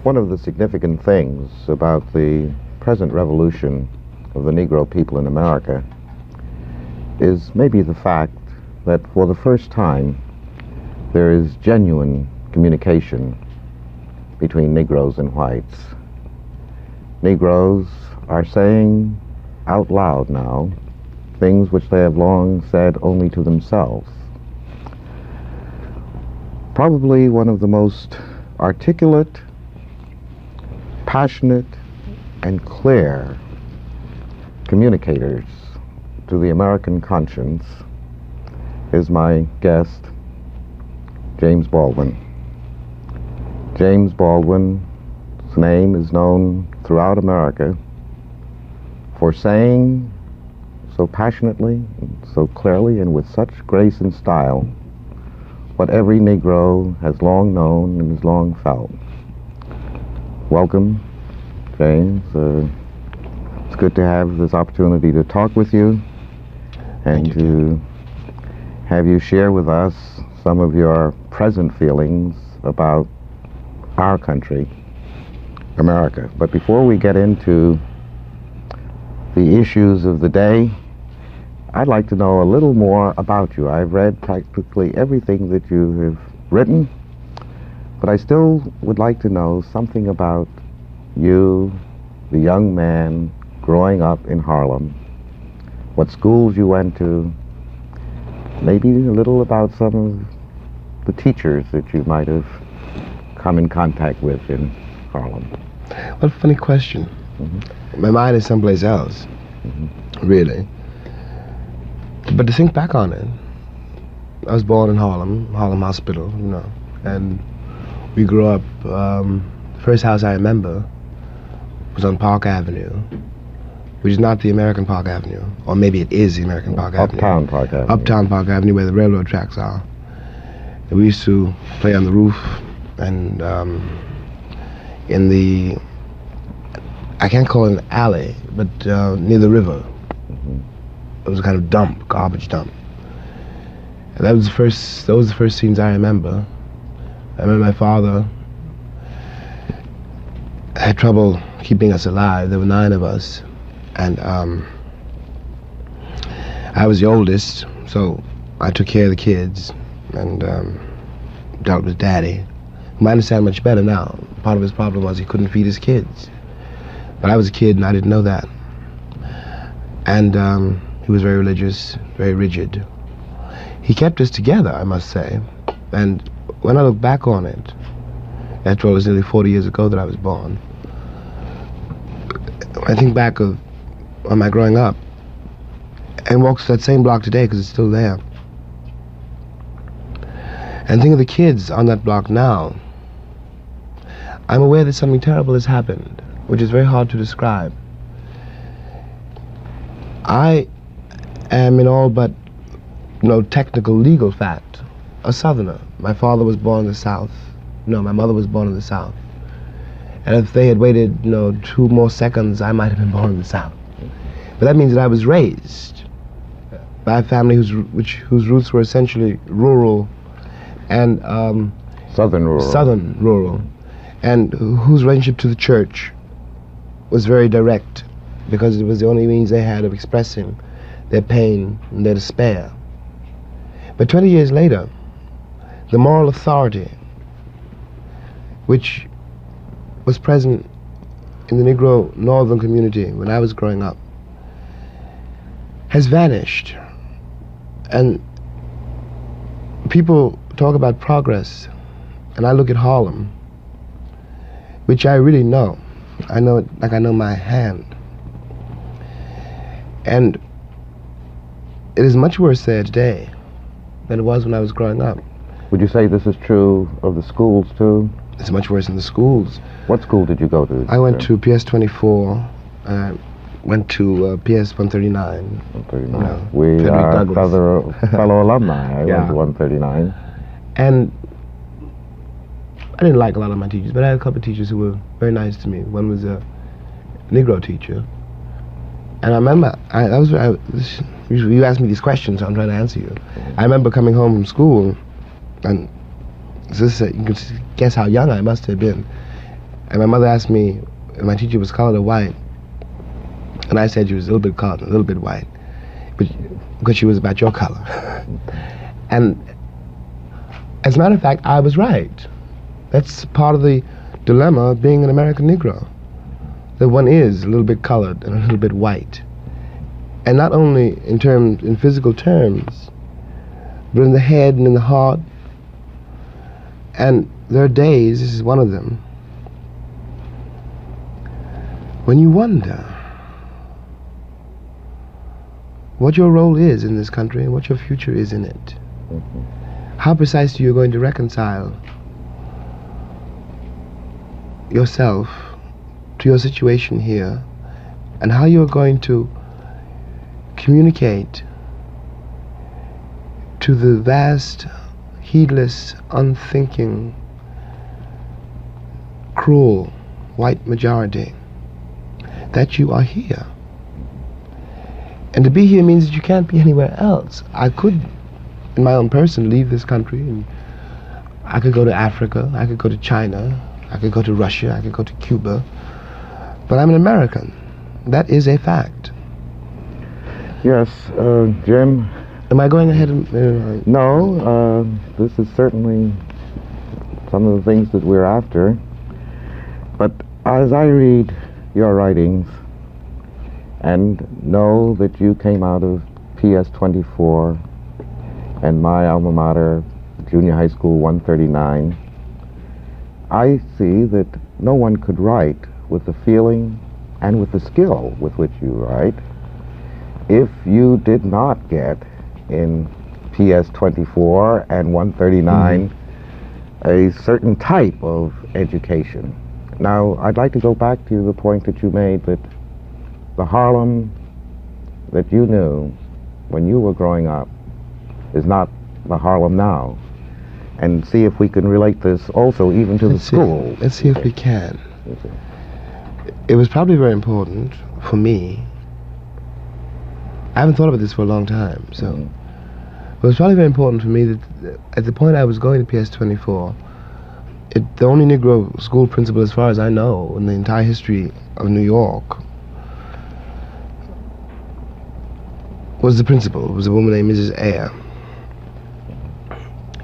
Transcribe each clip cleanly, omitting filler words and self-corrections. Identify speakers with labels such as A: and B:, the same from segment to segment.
A: One of the significant things about the present revolution of the Negro people in America is maybe the fact that for the first time there is genuine communication between Negroes and whites. Negroes are saying out loud now things which they have long said only to themselves. Probably one of the most articulate, passionate, and clear communicators to the American conscience is my guest, James Baldwin. James Baldwin's name is known throughout America for saying so passionately, and so clearly, and with such grace and style what every Negro has long known and has long felt. Welcome, James. It's good to have this opportunity to talk with you and to have you share with us some of your present feelings about our country, America. But before we get into the issues of the day, I'd like to know a little more about you. I've read practically everything that you have written, but I still would like to know something about you, the young man growing up in Harlem, what schools you went to, maybe a little about some of the teachers that you might have come in contact with in Harlem.
B: What a funny question. Mm-hmm. My mind is someplace else, really. But to think back on it, I was born in Harlem Hospital, you know, and we grew up, the first house I remember was on Park Avenue, which is not the American Park Avenue, or maybe it is the American Park Avenue.
A: Uptown Park Avenue.
B: Uptown Park Avenue, where the railroad tracks are. And we used to play on the roof and in the, I can't call it an alley, but near the river. It was a kind of dump, garbage dump. And those were the first scenes I remember. I remember my father had trouble keeping us alive. There were 9 of us. And I was the oldest, so I took care of the kids and dealt with Daddy, whom I understand much better now. Part of his problem was he couldn't feed his kids. But I was a kid and I didn't know that. And he was very religious, very rigid. He kept us together, I must say. And when I look back on it, after all, it was nearly 40 years ago that I was born, I think back on my growing up and walk that same block today because it's still there. And think of the kids on that block now. I'm aware that something terrible has happened, which is very hard to describe. I am in all but no technical legal fact a Southerner. My father was born in the South. No, my mother was born in the South. And if they had waited, 2 more seconds, I might have been born in the South. But that means that I was raised by a family whose roots were essentially rural and
A: Southern
B: rural, and whose relationship to the church was very direct, because it was the only means they had of expressing their pain and their despair. But 20 years later, the moral authority which was present in the Negro northern community when I was growing up has vanished. And people talk about progress, and I look at Harlem, which I really know. I know it like I know my hand. And it is much worse there today than it was when I was growing up.
A: Would you say this is true of the schools too?
B: It's much worse in the schools.
A: What school did you go to?
B: I went to PS 24. I went to PS 139.
A: 139. We are fellow alumni. I went to 139.
B: And I didn't like a lot of my teachers, but I had a couple of teachers who were very nice to me. One was a Negro teacher. And I remember, you asked me these questions, so I'm trying to answer you. I remember coming home from school, and you can guess how young I must have been. And my mother asked me if my teacher was colored or white. And I said she was a little bit colored, a little bit white. But because she was about your color. And as a matter of fact, I was right. That's part of the dilemma of being an American Negro. That one is a little bit colored and a little bit white. And not only in physical terms, but in the head and in the heart. And there are days, this is one of them, when you wonder what your role is in this country and what your future is in it. How precisely you're going to reconcile yourself to your situation here, and how you're going to communicate to the vast, heedless, unthinking, cruel white majority that you are here. And to be here means that you can't be anywhere else. I could, in my own person, leave this country, and I could go to Africa, I could go to China, I could go to Russia, I could go to Cuba, but I'm an American. That is a fact.
A: Yes, Jim.
B: Am I going ahead and...
A: No, this is certainly some of the things that we're after. But as I read your writings and know that you came out of PS 24 and my alma mater, Junior High School 139, I see that no one could write with the feeling and with the skill with which you write if you did not get in PS 24 and 139 a certain type of education. Now, I'd like to go back to the point that you made that the Harlem that you knew when you were growing up is not the Harlem now, and see if we can relate this also even to the school.
B: Let's see if we can. It was probably very important for me. I haven't thought about this for a long time, so it was probably very important for me that at the point I was going to PS 24, the only Negro school principal, as far as I know, in the entire history of New York, was the principal. It was a woman named Mrs. Ayer.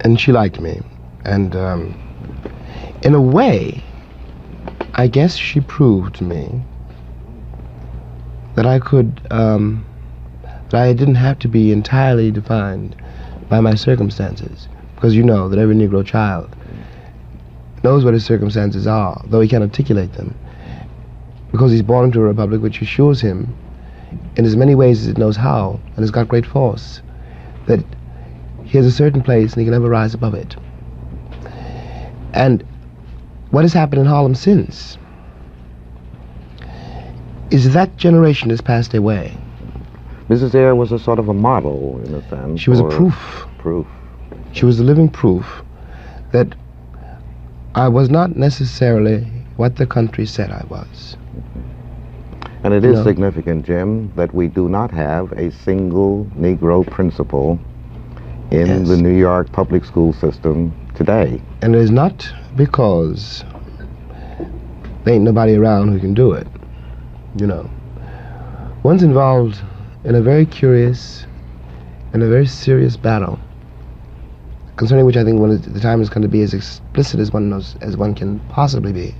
B: And she liked me. And in a way, I guess she proved to me that I could, that I didn't have to be entirely defined by my circumstances. Because you know that every Negro child knows what his circumstances are, though he can't articulate them, because he's born into a republic which assures him, in as many ways as it knows how, and has got great force, that he has a certain place and he can never rise above it. And what has happened in Harlem since is that generation has passed away.
A: Mrs. Ayer was a sort of a model, in a sense.
B: She was a proof.
A: Proof.
B: She was the living proof that I was not necessarily what the country said I was.
A: And it is significant, Jim, that we do not have a single Negro principal in the New York public school system today.
B: And it is not because there ain't nobody around who can do it, you know. One's involved in a very curious and a very serious battle, concerning which I think the time is going to be as explicit as one can possibly be.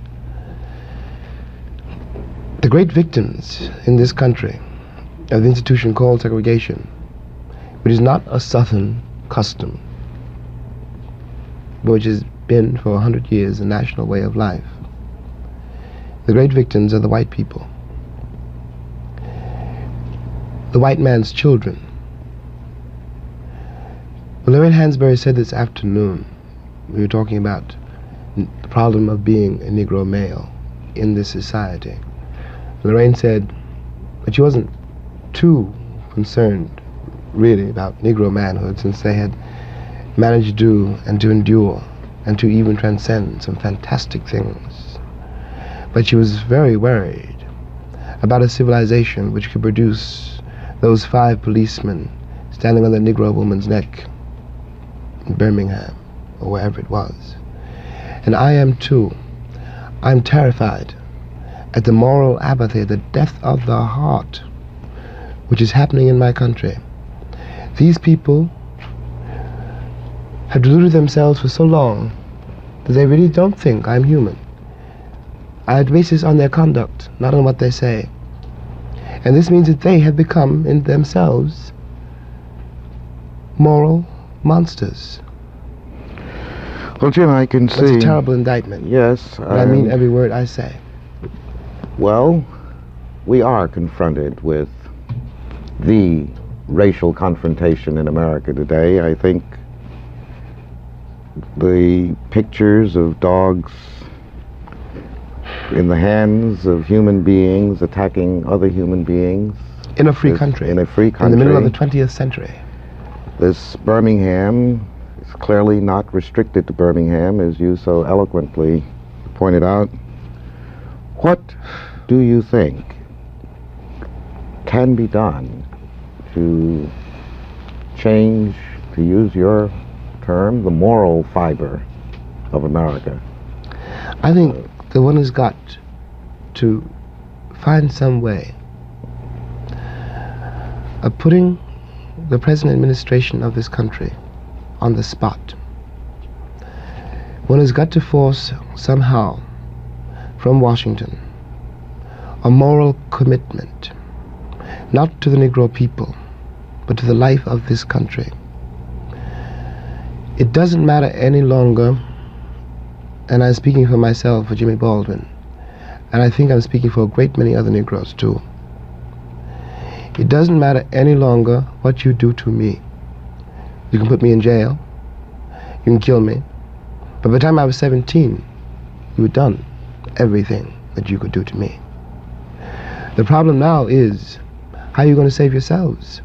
B: The great victims in this country of the institution called segregation, which is not a Southern custom, but which has been for 100 years a national way of life. The great victims are the white people, the white man's children. Lorraine Hansberry said this afternoon, we were talking about the problem of being a Negro male in this society. Lorraine said that she wasn't too concerned, really, about Negro manhood, since they had managed to do and to endure and to even transcend some fantastic things. But she was very worried about a civilization which could produce those 5 policemen standing on the Negro woman's neck in Birmingham, or wherever it was. And I am too. I'm terrified at the moral apathy, the death of the heart, which is happening in my country. These people have deluded themselves for so long that they really don't think I'm human. I base this on their conduct, not on what they say. And this means that they have become, in themselves, moral monsters.
A: Well, Jim, I can see...
B: That's a terrible indictment.
A: Yes.
B: I mean every word I say.
A: Well, we are confronted with the racial confrontation in America today. I think the pictures of dogs in the hands of human beings attacking other human beings.
B: In a free country.
A: In a free country.
B: In the middle of the 20th century.
A: This Birmingham is clearly not restricted to Birmingham, as you so eloquently pointed out. What do you think can be done to change, to use your term, the moral fiber of America?
B: I think the one has got to find some way of putting the present administration of this country on the spot. One has got to force somehow from Washington a moral commitment, not to the Negro people, but to the life of this country. It doesn't matter any longer, and I'm speaking for myself, for Jimmy Baldwin, and I think I'm speaking for a great many other Negroes too. It doesn't matter any longer what you do to me. You can put me in jail, you can kill me, but by the time I was 17, you had done everything that you could do to me. The problem now is, how are you going to save yourselves?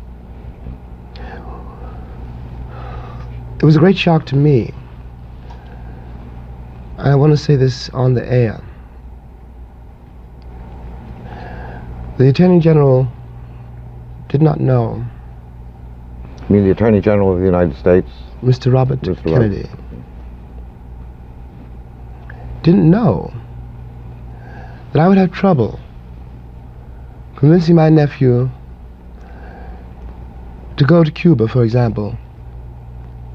B: It was a great shock to me. I want to say this on the air. The Attorney General did not know.
A: You mean the Attorney General of the United States?
B: Mr. Robert Kennedy. Didn't know that I would have trouble convincing my nephew to go to Cuba, for example,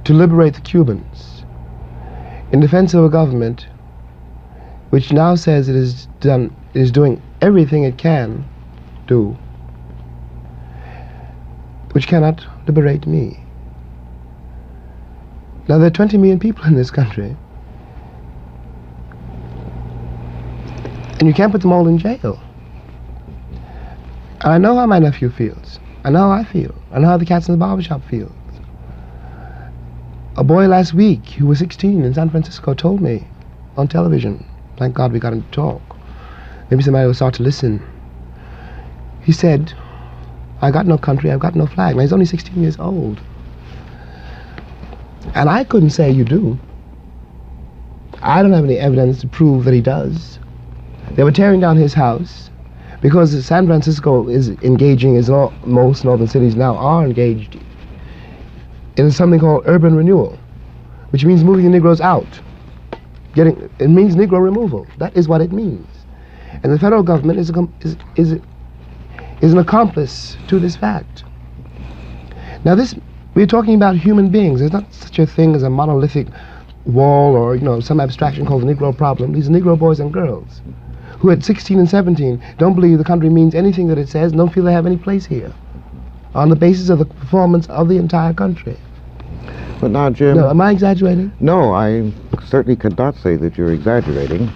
B: to liberate the Cubans in defense of a government which now says it is doing everything it can do, which cannot liberate me. Now, there are 20 million people in this country, and you can't put them all in jail. And I know how my nephew feels. I know how I feel. I know how the cats in the barbershop feels. A boy last week who was 16 in San Francisco told me on television, thank God we got him to talk, maybe somebody will start to listen. He said, I got no country, I've got no flag. Now he's only 16 years old. And I couldn't say you do. I don't have any evidence to prove that he does. They were tearing down his house because San Francisco is engaging, as most northern cities now are engaged, in something called urban renewal, which means moving the Negroes out. It means Negro removal. That is what it means. And the federal government is an accomplice to this fact. Now we're talking about human beings. There's not such a thing as a monolithic wall or some abstraction called the Negro problem. These are Negro boys and girls who at 16 and 17 don't believe the country means anything that it says and don't feel they have any place here on the basis of the performance of the entire country.
A: But now, Jim...
B: No, am I exaggerating?
A: No, I certainly could not say that you're exaggerating.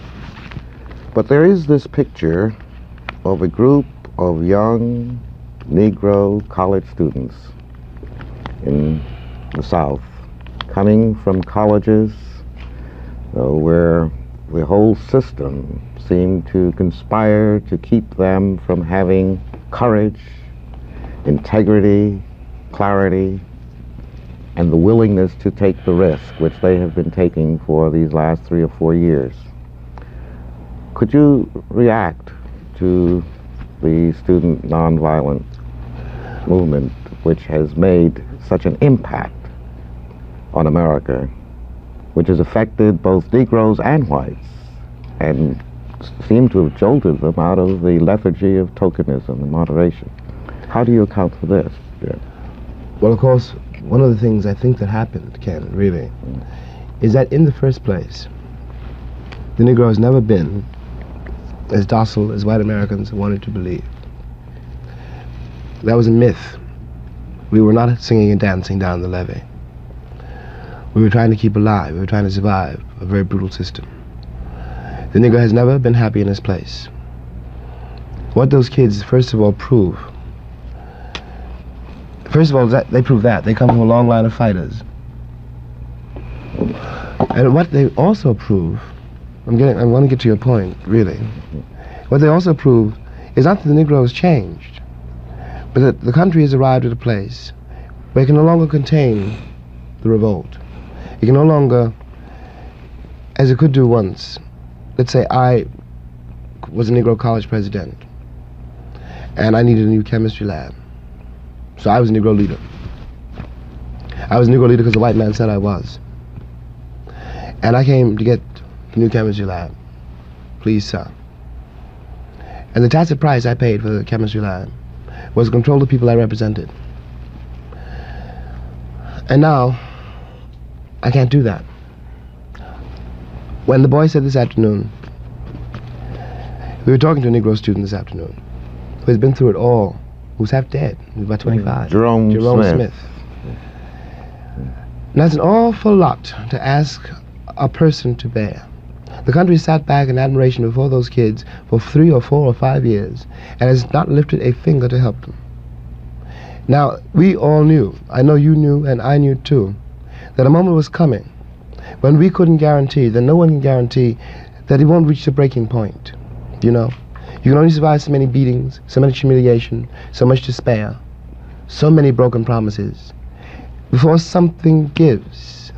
A: But there is this picture of a group of young Negro college students in the South coming from colleges where the whole system seemed to conspire to keep them from having courage, integrity, clarity, and the willingness to take the risk which they have been taking for these last 3 or 4 years. Could you react to the student nonviolent movement which has made such an impact on America, which has affected both Negroes and whites, and seem to have jolted them out of the lethargy of tokenism and moderation. How do you account for this? Yeah.
B: Well, of course, one of the things I think that happened, Ken, really, is that in the first place, the Negro has never been as docile as white Americans wanted to believe. That was a myth. We were not singing and dancing down the levee. We were trying to keep alive. We were trying to survive a very brutal system. The Negro has never been happy in his place. What those kids, first of all, prove, they prove that. They come from a long line of fighters. And what they also prove, I want to get to your point, really. What they also prove is not that the Negro has changed, but that the country has arrived at a place where it can no longer contain the revolt. It can no longer, as it could do once, let's say I was a Negro college president and I needed a new chemistry lab. So I was a Negro leader. I was a Negro leader because the white man said I was. And I came to get the new chemistry lab. Please, sir. And the tacit price I paid for the chemistry lab was to control the people I represented. And now, I can't do that. When the boy said this afternoon, we were talking to a Negro student this afternoon who has been through it all, who's half dead, who's about 25.
A: Jerome Smith.
B: And that's an awful lot to ask a person to bear. The country sat back in admiration before those kids for 3 or 4 or 5 years and has not lifted a finger to help them. Now, we all knew, I know you knew and I knew too, that a moment was coming when we couldn't guarantee, that no one can guarantee, that it won't reach the breaking point. You know? You can only survive so many beatings, so much humiliation, so much despair, so many broken promises, before something gives.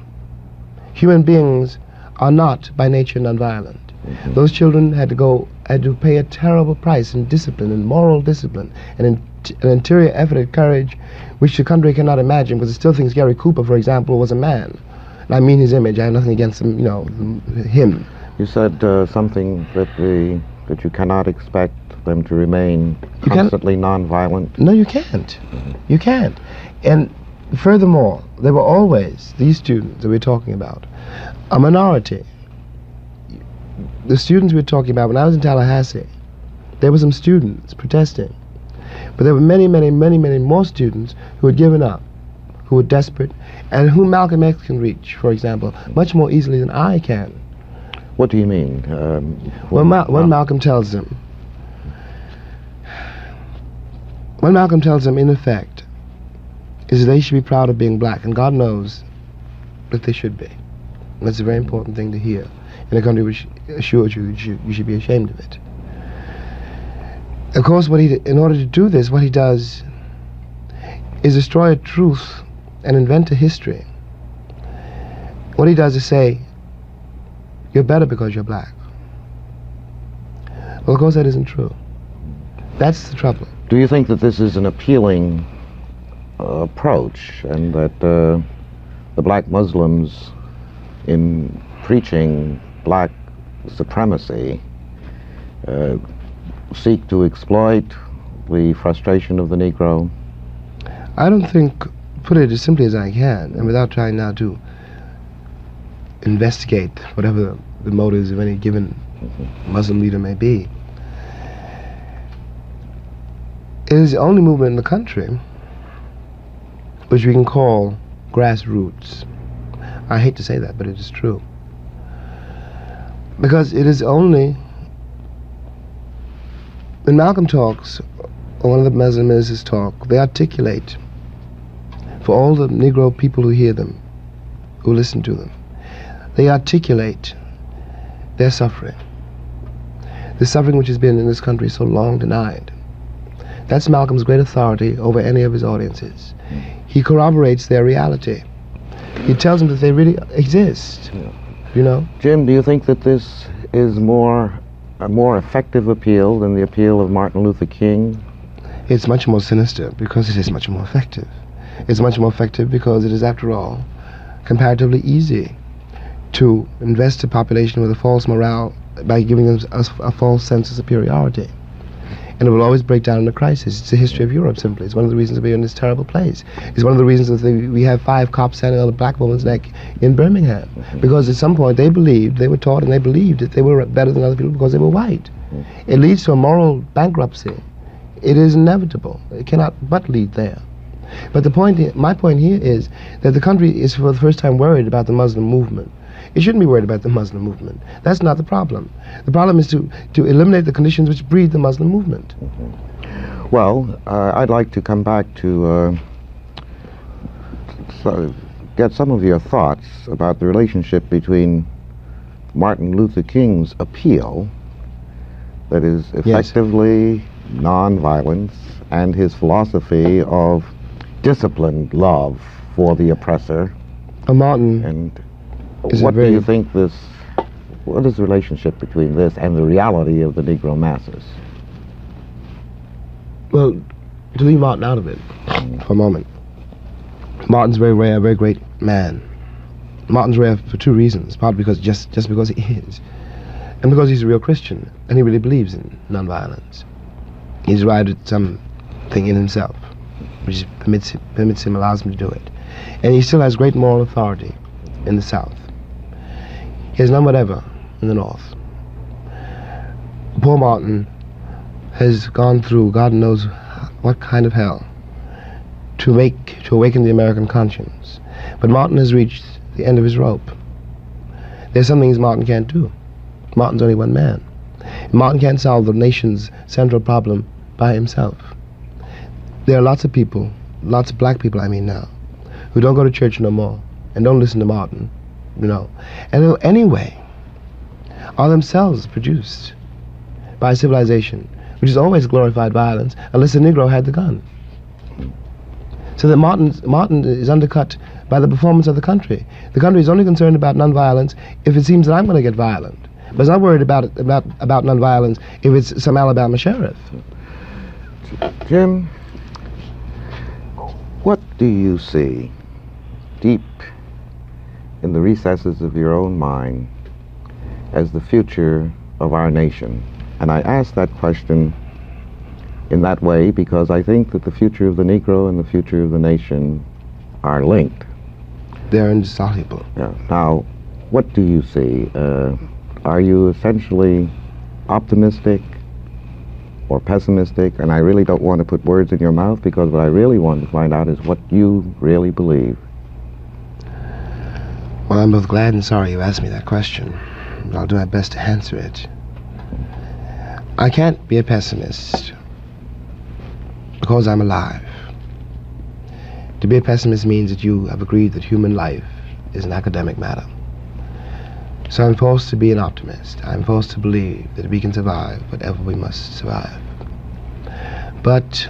B: Human beings are not by nature nonviolent. Mm-hmm. Those children had to pay a terrible price in discipline, in moral discipline, and in an interior effort at courage which the country cannot imagine, because it still thinks Gary Cooper, for example, was a man. And I mean his image. I have nothing against him, him.
A: You said something that you cannot expect them to remain constantly nonviolent.
B: No, you can't. Mm-hmm. You can't. And furthermore, there were always, these students that we're talking about, a minority. The students we're talking about, when I was in Tallahassee, there were some students protesting. But there were many, many, many, many more students who had given up, who were desperate, and whom Malcolm X can reach, for example, much more easily than I can.
A: What do you mean?
B: When Malcolm tells them, in effect, is that they should be proud of being black, and God knows that they should be. And that's a very important thing to hear in a country which assures you you should be ashamed of it. Of course, in order to do this, what he does is destroy a truth and invent a history. What he does is say, you're better because you're black. Well, of course, that isn't true. That's the trouble.
A: Do you think that this is an appealing approach, and that the black Muslims, in preaching black supremacy, seek to exploit the frustration of the Negro?
B: I don't think, put it as simply as I can, and without trying now to investigate whatever the motives of any given Muslim leader may be, it is the only movement in the country which we can call grassroots. I hate to say that, but it is true. Because it is only, when Malcolm talks, or one of the Muslim ministers talk, they articulate for all the Negro people who hear them, who listen to them, they articulate their suffering. The suffering which has been in this country so long denied. That's Malcolm's great authority over any of his audiences. He corroborates their reality. He tells them that they really exist. You know?
A: Jim, do you think that this is a more effective appeal than the appeal of Martin Luther King?
B: It's much more sinister because it is much more effective. It's much more effective because it is, after all, comparatively easy to invest a population with a false morale by giving them a false sense of superiority. And it will always break down in a crisis. It's the history of Europe, simply. It's one of the reasons we're in this terrible place. It's one of the reasons that we have 5 cops standing on a black woman's neck in Birmingham. Because at some point they were taught and they believed that they were better than other people because they were white. It leads to a moral bankruptcy. It is inevitable. It cannot but lead there. But my point here is that the country is for the first time worried about the Muslim movement. It shouldn't be worried about the Muslim movement. That's not the problem. The problem is to eliminate the conditions which breed the Muslim movement.
A: Well, I'd like to come back to get some of your thoughts about the relationship between Martin Luther King's appeal, that is effectively nonviolence, and his philosophy of disciplined love for the oppressor.
B: Martin.
A: And what do you think what is the relationship between this and the reality of the Negro masses?
B: Well, to leave Martin out of it for a moment, Martin's very rare, very great man. Martin's rare for 2 reasons, partly because just because he is, and because he's a real Christian, and he really believes in nonviolence. He's arrived at something in himself, which permits him, allows him to do it. And he still has great moral authority in the South. He has none whatever in the North. Poor Martin has gone through God knows what kind of hell to awaken the American conscience. But Martin has reached the end of his rope. There's some things Martin can't do. Martin's only one man. Martin can't solve the nation's central problem by himself. There are lots of people, lots of black people I mean now, who don't go to church no more and don't listen to Martin, and who anyway are themselves produced by a civilization which has always glorified violence unless the Negro had the gun. So that Martin is undercut by the performance of the country. The country is only concerned about nonviolence if it seems that I'm going to get violent. But it's not worried about nonviolence if it's some Alabama sheriff.
A: Jim, what do you see deep in the recesses of your own mind as the future of our nation? And I ask that question in that way because I think that the future of the Negro and the future of the nation are linked.
B: They're indissoluble.
A: Yeah. Now, what do you see? Are you essentially optimistic or pessimistic? And I really don't want to put words in your mouth because what I really want to find out is what you really believe.
B: Well, I'm both glad and sorry you asked me that question. I'll do my best to answer it. I can't be a pessimist because I'm alive. To be a pessimist means that you have agreed that human life is an academic matter. So I'm forced to be an optimist. I'm forced to believe that we can survive whatever we must survive. But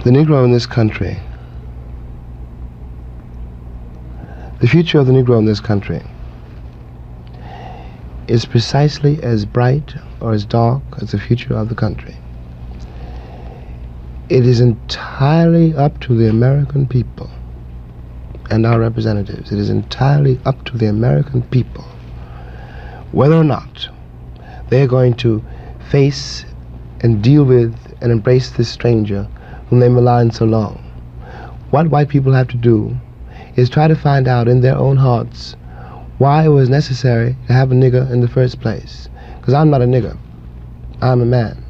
B: the Negro in this country, the future of the Negro in this country is precisely as bright or as dark as the future of the country. It is entirely up to the American people and our representatives. It is entirely up to the American people whether or not they're going to face and deal with and embrace this stranger whom they maligned so long. What white people have to do is try to find out in their own hearts why it was necessary to have a nigger in the first place. Because I'm not a nigger. I'm a man.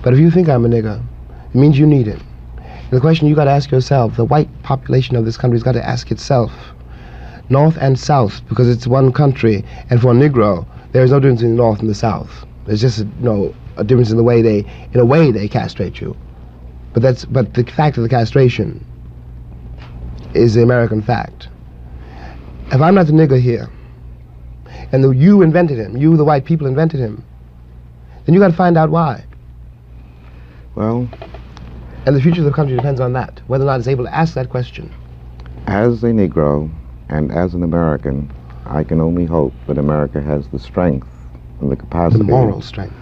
B: But if you think I'm a nigger, it means you need him. And the question you got to ask yourself, the white population of this country has got to ask itself, North and South, because it's one country, and for a Negro, there is no difference in the North and the South. There's just a difference in the way they castrate you. But the fact of the castration is the American fact. If I'm not the nigger here, and you invented him, you, the white people, invented him, then you got to find out why.
A: Well,
B: and the future of the country depends on that, whether or not it's able to ask that question.
A: As a Negro and as an American, I can only hope that America has the strength and the capacity,
B: the moral strength,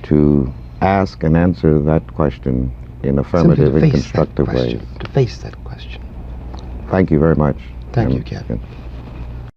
A: to ask and answer that question in affirmative and constructive ways.
B: To face that question.
A: Thank you very much.
B: Thank you, Ken.